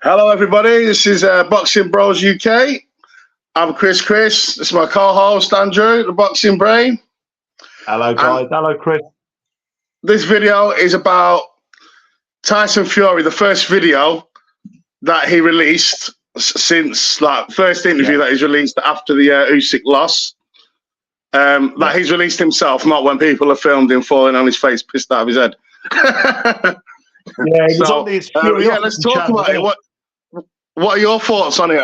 Hello, everybody. This is Boxing Bros UK. I'm Chris. This is my co-host, Andrew, the Boxing Brain. Hello, guys. Hello, Chris. This video is about Tyson Fury, the first video that he released since, first interview that he's released after the Usyk loss. That he's released himself, not when people have filmed him falling on his face, pissed out of his head. Yeah, it was on this let's talk about it. What are your thoughts on it,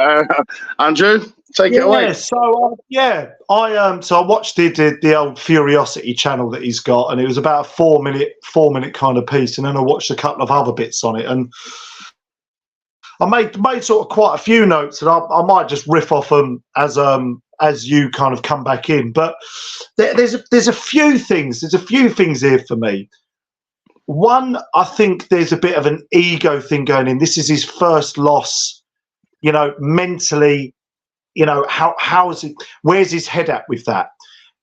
Andrew? Take it away. So I watched the old Furiosity channel that he's got, and it was about a four minute kind of piece, and then I watched a couple of other bits on it, and I made sort of quite a few notes, and I might just riff off them as you kind of come back in. But there's a few things. There's a few things here for me. One, I think there's a bit of an ego thing going in. This is his first loss. You know, mentally, you know, how is it? Where's his head at with that?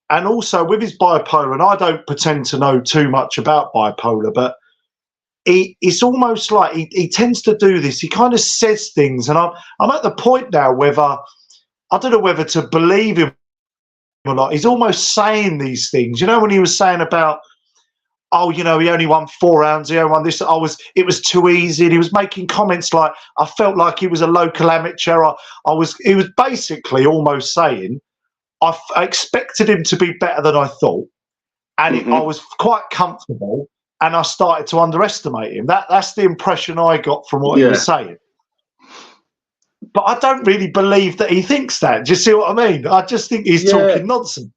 And also with his bipolar, and I don't pretend to know too much about bipolar, but it's almost like he tends to do this. He kind of says things, and I'm at the point now whether I don't know whether to believe him or not. He's almost saying these things. You know, when he was saying about, oh, you know, he only won 4 rounds, he only won this, it was too easy. And he was making comments like, I felt like he was a local amateur. He was basically almost saying, I expected him to be better than I thought. And I was quite comfortable, and I started to underestimate him. That's the impression I got from what he was saying. But I don't really believe that he thinks that. Do you see what I mean? I just think he's talking nonsense.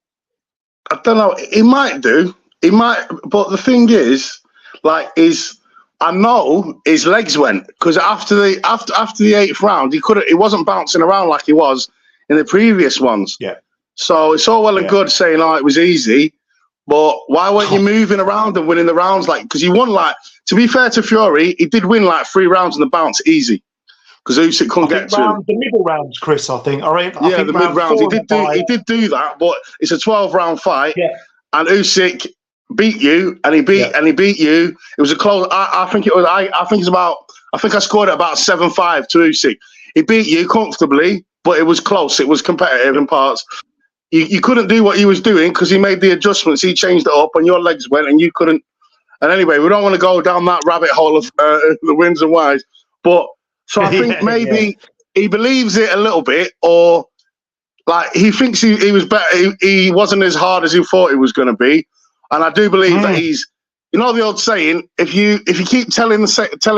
I don't know. He might do. He might, but the thing is, I know his legs went, because after the 8th round, he wasn't bouncing around like he was in the previous ones. Yeah. So it's all well and good saying, oh, it was easy, but why weren't you moving around and winning the rounds? Because he won, to be fair to Fury, he did win 3 rounds in the bounce easy, because Usyk couldn't get to him. The middle rounds, Chris, I think. The mid rounds. He did do that, but it's a 12-round fight, and Usyk beat you, and he beat you. It was a close. I think I scored it about 7-5 to Usyk. He beat you comfortably, but it was close. It was competitive in parts. You couldn't do what he was doing because he made the adjustments. He changed it up, and your legs went, and you couldn't. And anyway, we don't want to go down that rabbit hole of the wins and whys. But so I think maybe he believes it a little bit, or he thinks he was better. He wasn't as hard as he thought he was going to be. And I do believe that he's, you know, the old saying, if you keep telling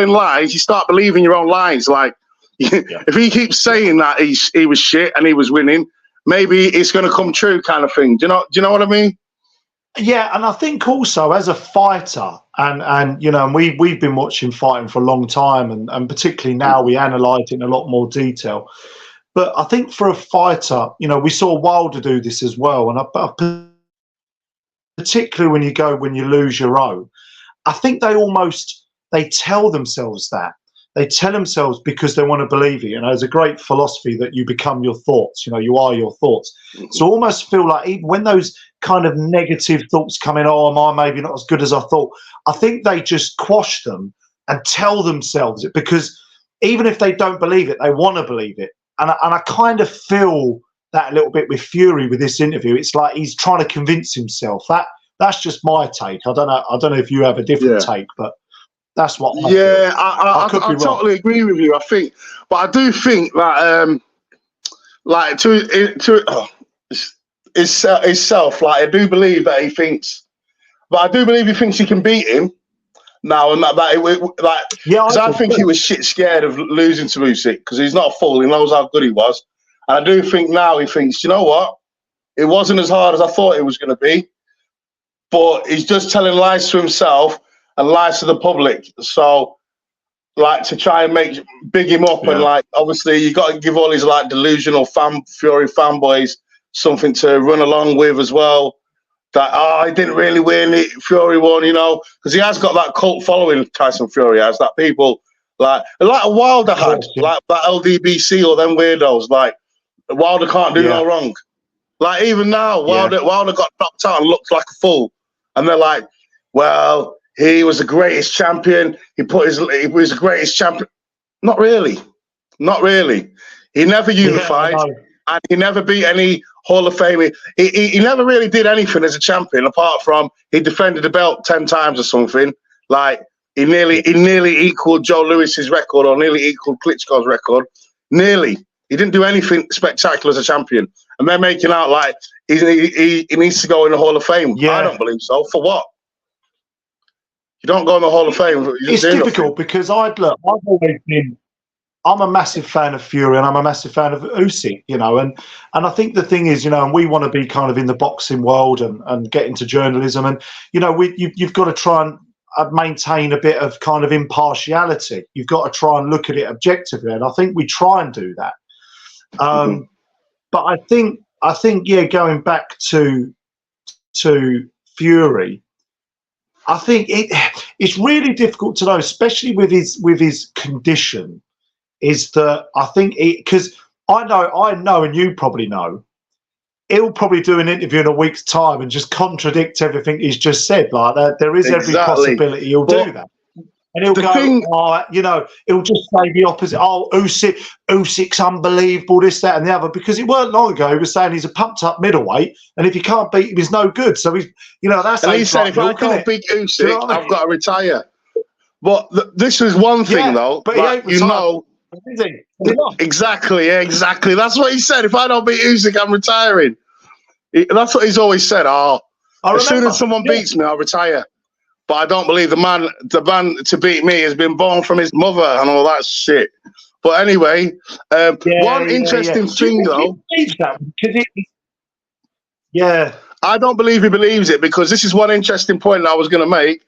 lies, you start believing your own lies. If he keeps saying that he was shit and he was winning, maybe it's going to come true, kind of thing. Do you know what I mean? Yeah, and I think also as a fighter, and you know, and we've been watching fighting for a long time, and particularly now we analyse it in a lot more detail. But I think for a fighter, you know, we saw Wilder do this as well, and particularly when you lose your own, I think they tell themselves that. They tell themselves because they want to believe it. You know, there's a great philosophy that you become your thoughts. You know, you are your thoughts. So I almost feel like even when those kind of negative thoughts come in, oh, am I maybe not as good as I thought? I think they just quash them and tell themselves it, because even if they don't believe it, they want to believe it. And I kind of feel that a little bit with Fury with this interview. It's like he's trying to convince himself. That's just my take. I don't know if you have a different take, but that's what I totally agree with you. I think, but I do think that himself, I do believe that he thinks, but I do believe he thinks he can beat him now, and I think he was shit scared of losing to Usyk, because he's not a fool. He knows how good he was. And I do think now he thinks, you know what? It wasn't as hard as I thought it was going to be. But he's just telling lies to himself and lies to the public. So, to try and big him up, and obviously you got to give all his delusional Fury fanboys something to run along with as well. That I didn't really win it, Fury won, you know, because he has got that cult following. Tyson Fury has that people like Wilder had, that LDBC or them weirdos. Wilder can't do no wrong. Even now, Wilder got knocked out and looked like a fool, and they're like, well, he was the greatest champion. He was the greatest champion. Not really. Not really. He never unified, and he never beat any Hall of Fame. He never really did anything as a champion, apart from he defended the belt 10 times or something. Like he nearly equaled Joe Lewis's record, or nearly equaled Klitschko's record. Nearly. He didn't do anything spectacular as a champion. And they're making out like he needs to go in the Hall of Fame. Yeah. I don't believe so. For what? You don't go in the Hall of Fame. It's difficult because I've always been. I'm a massive fan of Fury, and I'm a massive fan of Usyk, you know, and I think the thing is, you know, and we want to be kind of in the boxing world and get into journalism, and you know, you've got to try and maintain a bit of kind of impartiality. You've got to try and look at it objectively, and I think we try and do that. But I think, yeah, going back to Fury, I think it's really difficult to know, especially with his condition. Is that I think because I know, and you probably know, he'll probably do an interview in a week's time and just contradict everything he's just said. Like that, there is every possibility he'll do that, and he'll go, you know, he'll just say the opposite. Oh, Usyk's unbelievable, this, that, and the other. Because it weren't long ago he was saying he's a pumped up middleweight, and if you can't beat him, he's no good. So he's, you know, that's. And he said, if I can't beat Usyk, you know I've got to retire. But this is one thing, though. But like, you know. Exactly. That's what he said. If I don't beat Usyk, I'm retiring. That's what he's always said. As soon as someone beats me, I'll retire. But I don't believe the man to beat me has been born from his mother and all that shit. But anyway, one interesting thing though. I don't believe he believes it, because this is one interesting point that I was going to make.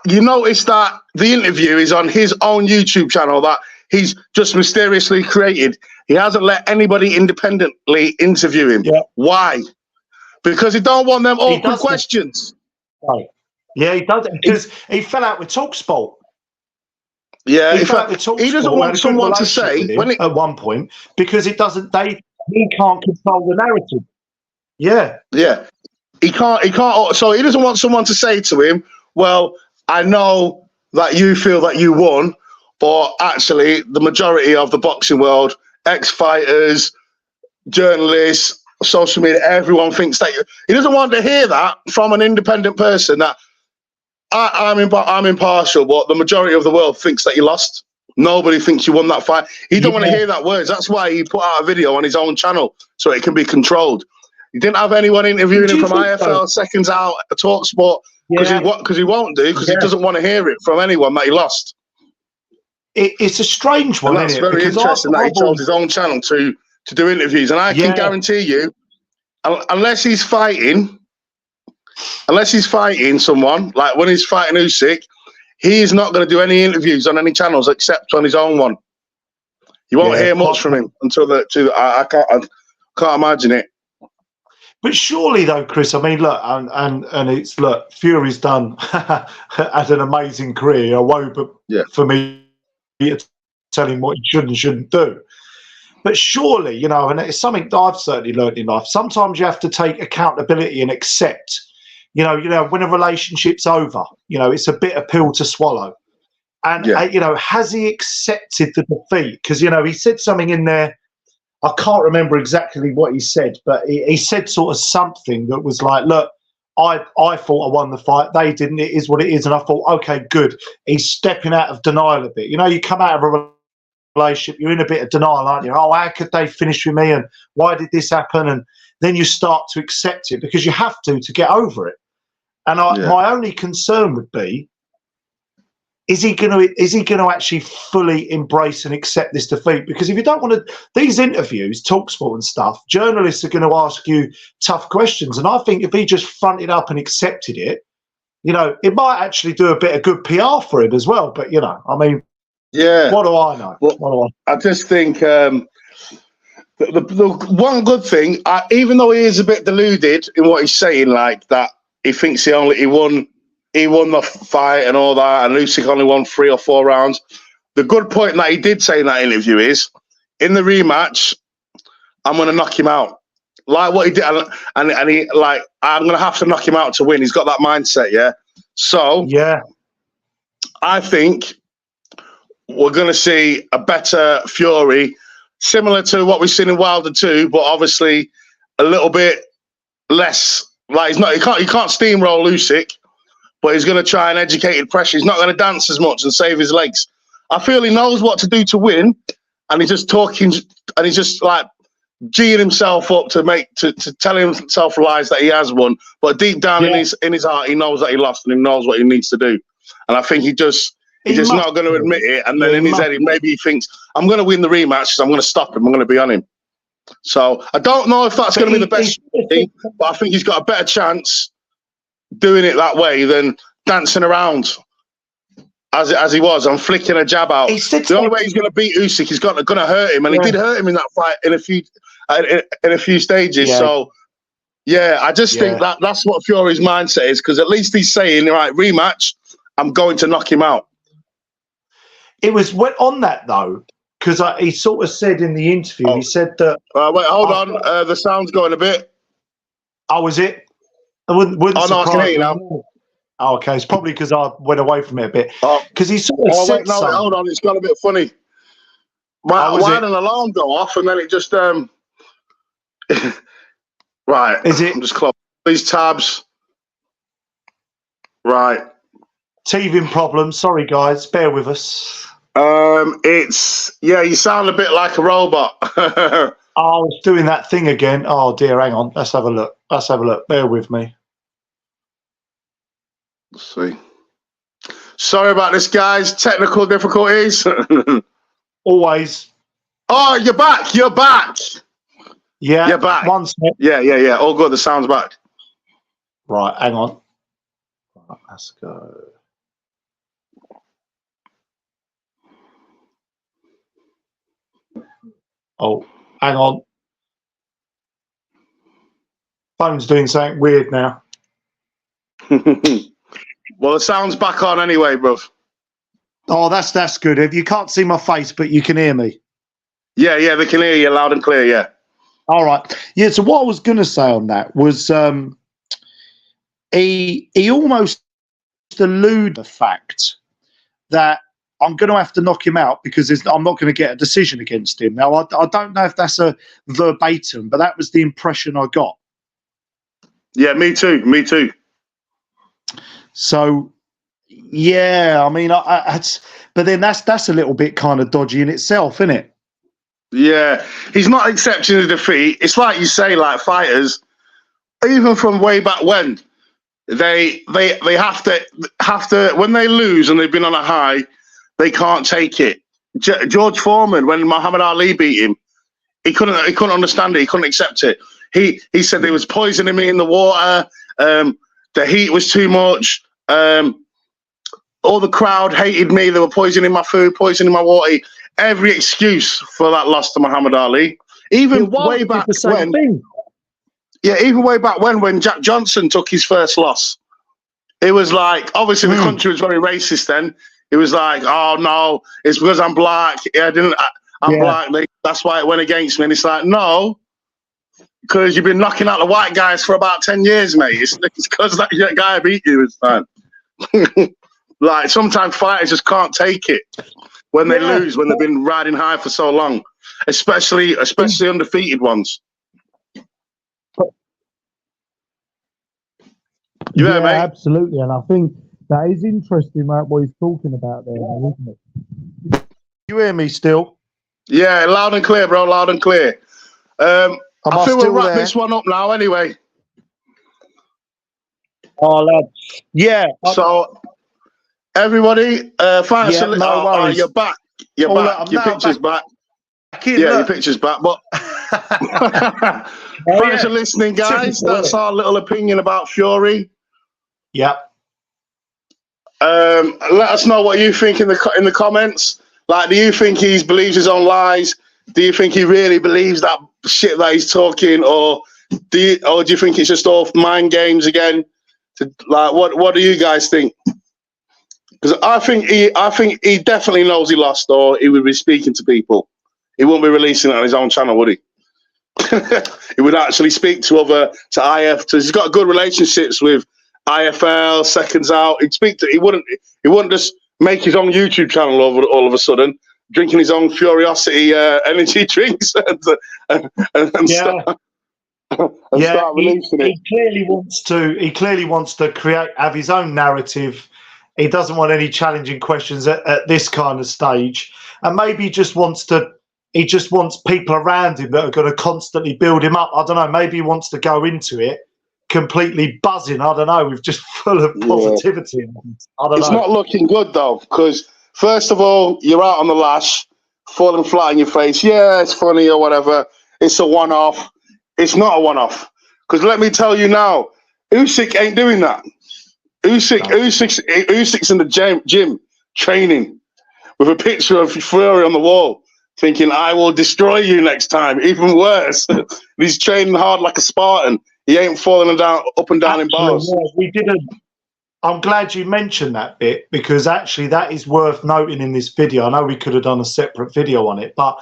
You notice that the interview is on his own YouTube channel that he's just mysteriously created. He hasn't let anybody independently interview him. Yeah. Why? Because he don't want them awkward questions. Right. Yeah, he does. Because he fell out with TalkSport. Yeah, he doesn't want someone to say at one point, because it doesn't. He can't control the narrative. Yeah. Yeah. He can't. So he doesn't want someone to say to him, well, I know that you feel that you won, but actually the majority of the boxing world, ex-fighters, journalists, social media, everyone thinks that he doesn't want to hear that from an independent person, that I'm impartial, but the majority of the world thinks that you lost. Nobody thinks you won that fight. He don't want to hear that words. That's why he put out a video on his own channel so it can be controlled. He didn't have anyone interviewing him from IFL, Seconds Out, TalkSport. Because he won't do, because he doesn't want to hear it from anyone that he lost. It's a strange one, and that's isn't it? Very interesting that he chose his own channel to do interviews. And I can guarantee you, unless he's fighting someone, like when he's fighting Usyk, he is not going to do any interviews on any channels except on his own one. You won't hear much from him until I can't imagine it. But surely, though, Chris, I mean, look, and it's, look, Fury's done had an amazing career. For me to tell him what he should and shouldn't do. But surely, you know, and it's something that I've certainly learned in life. Sometimes you have to take accountability and accept. You know, when a relationship's over, you know, it's a bitter pill to swallow. And you know, has he accepted the defeat? Because, you know, he said something in there. I can't remember exactly what he said, but he said sort of something that was like, look, I thought I won the fight. They didn't. It is what it is. And I thought, okay, good. He's stepping out of denial a bit. You know, you come out of a relationship, you're in a bit of denial, aren't you? Oh, how could they finish with me? And why did this happen? And then you start to accept it, because you have to get over it. And my only concern would be, is he going to actually fully embrace and accept this defeat? Because if you don't want to, these interviews, TalkSport and stuff, journalists are going to ask you tough questions. And I think if he just fronted up and accepted it, you know, it might actually do a bit of good PR for him as well. But, you know, I mean, what do I know? Well, I just think the one good thing, even though he is a bit deluded in what he's saying, like that he thinks he won the fight and all that, and Usyk only won 3 or 4 rounds. The good point that he did say in that interview is, in the rematch, I'm going to knock him out. Like what he did, and he, like, I'm going to have to knock him out to win. He's got that mindset, yeah? So, I think we're going to see a better Fury, similar to what we've seen in Wilder 2, but obviously a little bit less. Like he can't steamroll Usyk, but he's going to try and educated pressure. He's not going to dance as much and save his legs. I feel he knows what to do to win, and he's just talking, and he's just like G'ing himself up to tell himself lies that he has won. But deep down in his heart, he knows that he lost, and he knows what he needs to do. And I think he's just not going to admit it. And then in his head, maybe he thinks, I'm going to win the rematch because I'm going to stop him. I'm going to be on him. So I don't know if that's going to be the best thing, but I think he's got a better chance doing it that way than dancing around as he was and flicking a jab out. The only way he's going to beat Usyk is going to hurt him, and he did hurt him in that fight in a few stages. Yeah. So yeah, I just think that's what Fury's mindset is, because at least he's saying, right, rematch, I'm going to knock him out. It was on that though, because he sort of said in the interview, he said that. Wait, hold on. The sound's going a bit. Oh, was it? I wouldn't no, I can hear you now. Oh, okay. It's probably because I went away from it a bit. Because he sort of said something. Hold on. It's got a bit funny. Why did an alarm go off and then it just right? Is it? I'm just close these tabs. Right. Teething problems. Sorry, guys. Bear with us. You sound a bit like a robot. I was doing that thing again. Oh dear, hang on. Let's have a look. Bear with me. Let's see. Sorry about this, guys. Technical difficulties. Always. Oh, you're back. You're back. Yeah. You're back. One sec. Yeah. All good. The sound's back. Right, hang on. Right, let's go. Oh, hang on. Phone's doing something weird now. Well, the sound's back on anyway, bro. Oh, that's good. If you can't see my face, but you can hear me. Yeah, they can hear you loud and clear, yeah. All right. Yeah, so what I was going to say on that was he almost alluded the fact that I'm going to have to knock him out because I'm not going to get a decision against him. Now, I don't know if that's a verbatim, but that was the impression I got. Yeah, me too. So, yeah, I mean, but then that's a little bit kind of dodgy in itself, isn't it? Yeah, he's not accepting the defeat. It's like you say, like fighters, even from way back when, they have to when they lose and they've been on a high, they can't take it. George Foreman, when Muhammad Ali beat him, he couldn't understand it. He couldn't accept it. He said they was poisoning me in the water. The heat was too much. All the crowd hated me. They were poisoning my food, poisoning my water. Every excuse for that loss to Muhammad Ali. Even way back when. Yeah, even way back when Jack Johnson took his first loss. It was like, obviously the country was very racist then. It was like, oh no, it's because I'm black. I'm black. That's why it went against me. And it's like, no, because you've been knocking out the white guys for about 10 years, mate. It's because that guy beat you this time. Like, sometimes fighters just can't take it when they lose, when they've been riding high for so long, especially undefeated ones. Yeah, mate? Absolutely. And I think that is interesting, mate, what he's talking about there, isn't it? You hear me still? Yeah, loud and clear, bro, loud and clear. I think we'll wrap this one up now anyway. Oh, lad. Yeah. So, everybody, thanks. No worries. You're back. You're back. Your picture's back. Your picture's back. But thanks for listening, guys. That's our little opinion about Fury. Yeah. Let us know what you think in the comments. Like, do you think he believes his own lies? Do you think he really believes that shit that he's talking, or do you think it's just all mind games again? What do you guys think? Because I think he definitely knows he lost, or he would be speaking to people. He wouldn't be releasing it on his own channel, would he? He would actually speak to IF. He's got good relationships with IFL, Seconds Out. He wouldn't just make his own YouTube channel all of a sudden, drinking his own Curiosity energy drinks and start releasing it. He clearly wants to have his own narrative. He doesn't want any challenging questions at this kind of stage, and maybe he just wants people around him that are going to constantly build him up. I don't know. Maybe he wants to go into it completely buzzing. I don't know. With just full of positivity. I don't know. It's not looking good though, because first of all, you're out on the lash, falling flat on your face. Yeah, it's funny or whatever. It's a one-off. It's not a one-off. Because let me tell you now, Usyk ain't doing that. Usyk's in the gym training with a picture of Fury on the wall, thinking, I will destroy you next time. Even worse. He's training hard like a Spartan. He ain't falling up and down in bars. Yeah, we didn't. I'm glad you mentioned that bit, because actually that is worth noting in this video. I know we could have done a separate video on it, but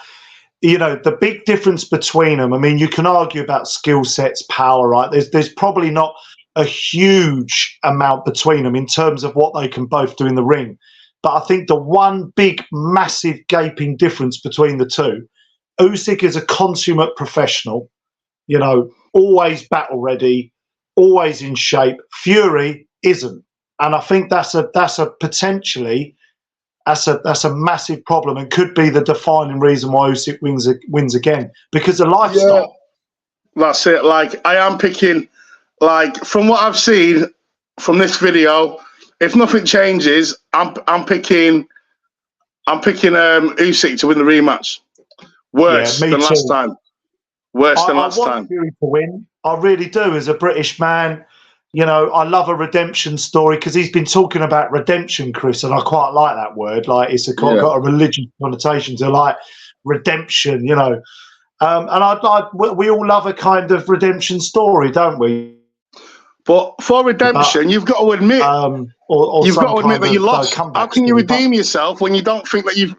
you know, the big difference between them, I mean, you can argue about skill sets, power, right? There's probably not a huge amount between them in terms of what they can both do in the ring. But I think the one big, massive, gaping difference between the two, Usyk is a consummate professional, you know, always battle ready, always in shape. Fury isn't. And I think that's a potentially that's a massive problem, and could be the defining reason why Usyk wins again, because the lifestyle. Yeah, that's it. Like, I am picking, like, from what I've seen from this video, if nothing changes, I'm picking Usyk to win the rematch. Worse than last time. Worse than last time. I want Fury to win. I really do. As a British man, you know, I love a redemption story, because he's been talking about redemption, Chris, and I quite like that word. Like, it's got a religious connotation to, like, redemption, you know. And we all love a kind of redemption story, don't we? But for redemption, you've got to admit, you've got to admit that you lost. How can you redeem yourself when you don't think that you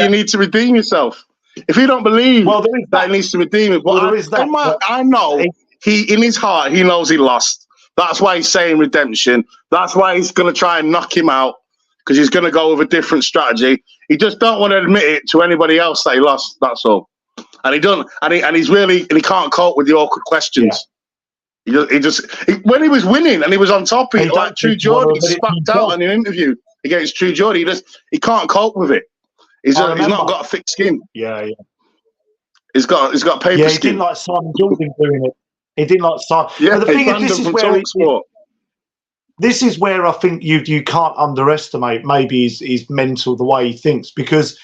need to redeem yourself? If you don't believe that he needs to redeem it, I know in his heart he knows he lost. That's why he's saying redemption. That's why he's going to try and knock him out, because he's going to go with a different strategy. He just don't want to admit it to anybody else that he lost. That's all. And he don't. And he can't cope with the awkward questions. Yeah. When he was winning and he was on top, like True Geordie, he spat out in an interview against True Geordie. He can't cope with it. He's not got a thick skin. Yeah. He's got paper skin. Yeah, he didn't like Simon Jordan doing it. He didn't like Simon. Yeah, but the thing is, this is where I think you can't underestimate maybe his mental, the way he thinks, because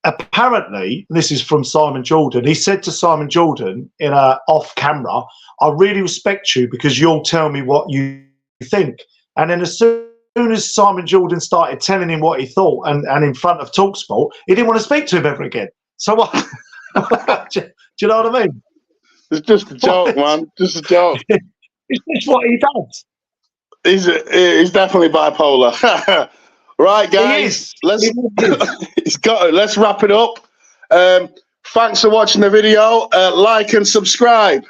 apparently, this is from Simon Jordan, he said to Simon Jordan in a off camera, I really respect you because you'll tell me what you think. And then as soon as Simon Jordan started telling him what he thought, and in front of TalkSport, he didn't want to speak to him ever again. So what? Do you know what I mean? It's just a joke, man. Just a joke. It's just what he does. He's definitely bipolar. Right, guys. Let's wrap it up. Thanks for watching the video. Like and subscribe.